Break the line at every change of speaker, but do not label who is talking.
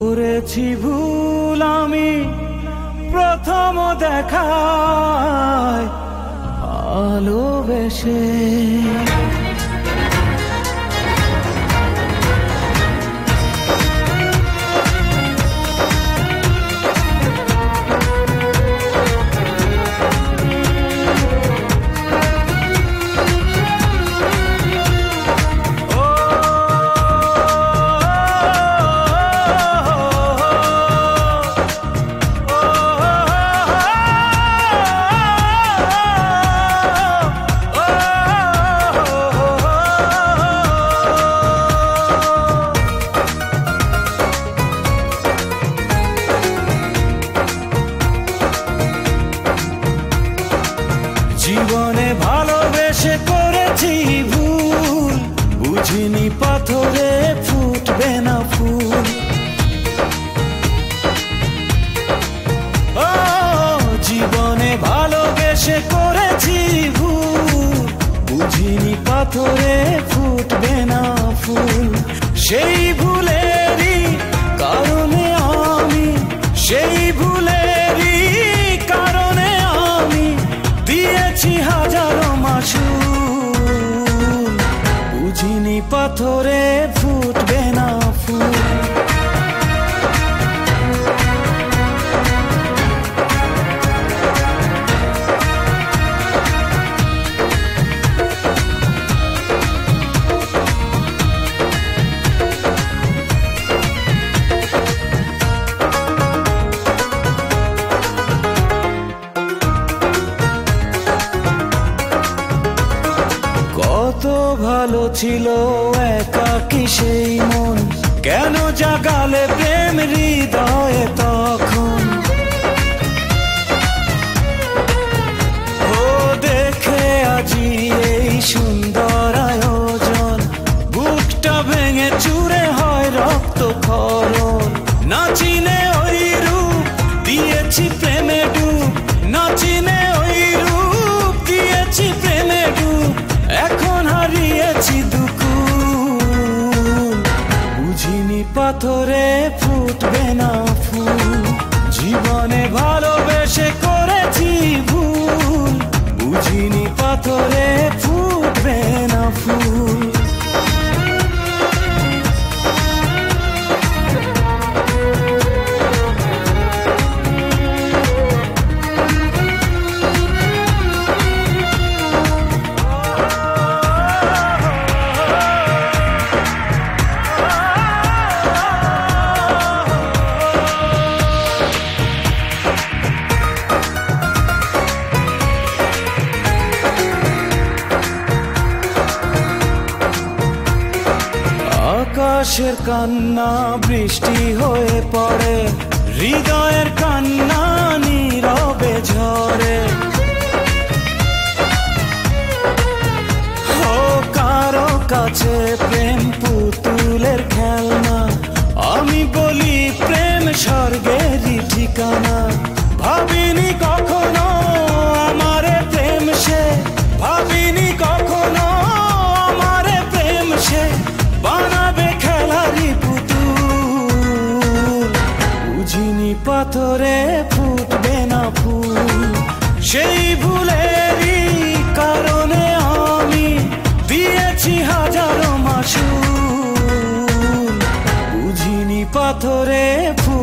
করেছি ভুল আমি প্রথম দেখায় ভালোবেসে। জীবনে ভালোবেসে করেছি ভুল, বুঝিনি পাথরে ফুটবে না ফুল। ও জীবনে ভালোবেসে করেছি ভুল, বুঝিনি পাথরে ফুটবে না ফুল। সেই ভুলেরই কারণে আমি, সেই ভুলেরই কারণে আমি দিয়েছি হাজারো মাসুল, বুঝিনি পাথরে ফুটবে না ফুল। কত ভালো ছিল একাকী সেই মন, কেন জাগালে প্রেম হৃদয়ে তখন। ও দেখে আজি এই সুন্দর আয়োজন, বুকটা ভেঙে চুরে হয় রক্ত ক্ষরণ। না চিনে ওই রূপ দিয়েছি প্রেমে ডুব, না চিনে ওই রূপ দিয়েছি প্রেমে ডুব। এখন হারিয়েছি দুকুল, বুঝিনি পাথরে ফুটবে না ফুল। জীবনে ভালোবেসে করেছি ভুল, বুঝিনি পাথরে ফুটবে না ফুল। আকাশের কান্না বৃষ্টি হয়ে পড়ে, হৃদয়ের কান্না নীরবে ঝরে। ও কারো কাছে প্রেম পুতুলের খেলনা, আমি বলি প্রেম স্বর্গেরই ঠিকানা। ভাবিনি কখনো আমারে প্রেম সে, ভাবিনি কখনো আমারে প্রেম সে বানাবে খেলারি পুতুল, বুঝিনি পাথরে ফুটবে না ফুল। সেই ভুলেরই কারণে আমি দিয়েছি হাজারো মাসুল, বুঝিনি পাথরে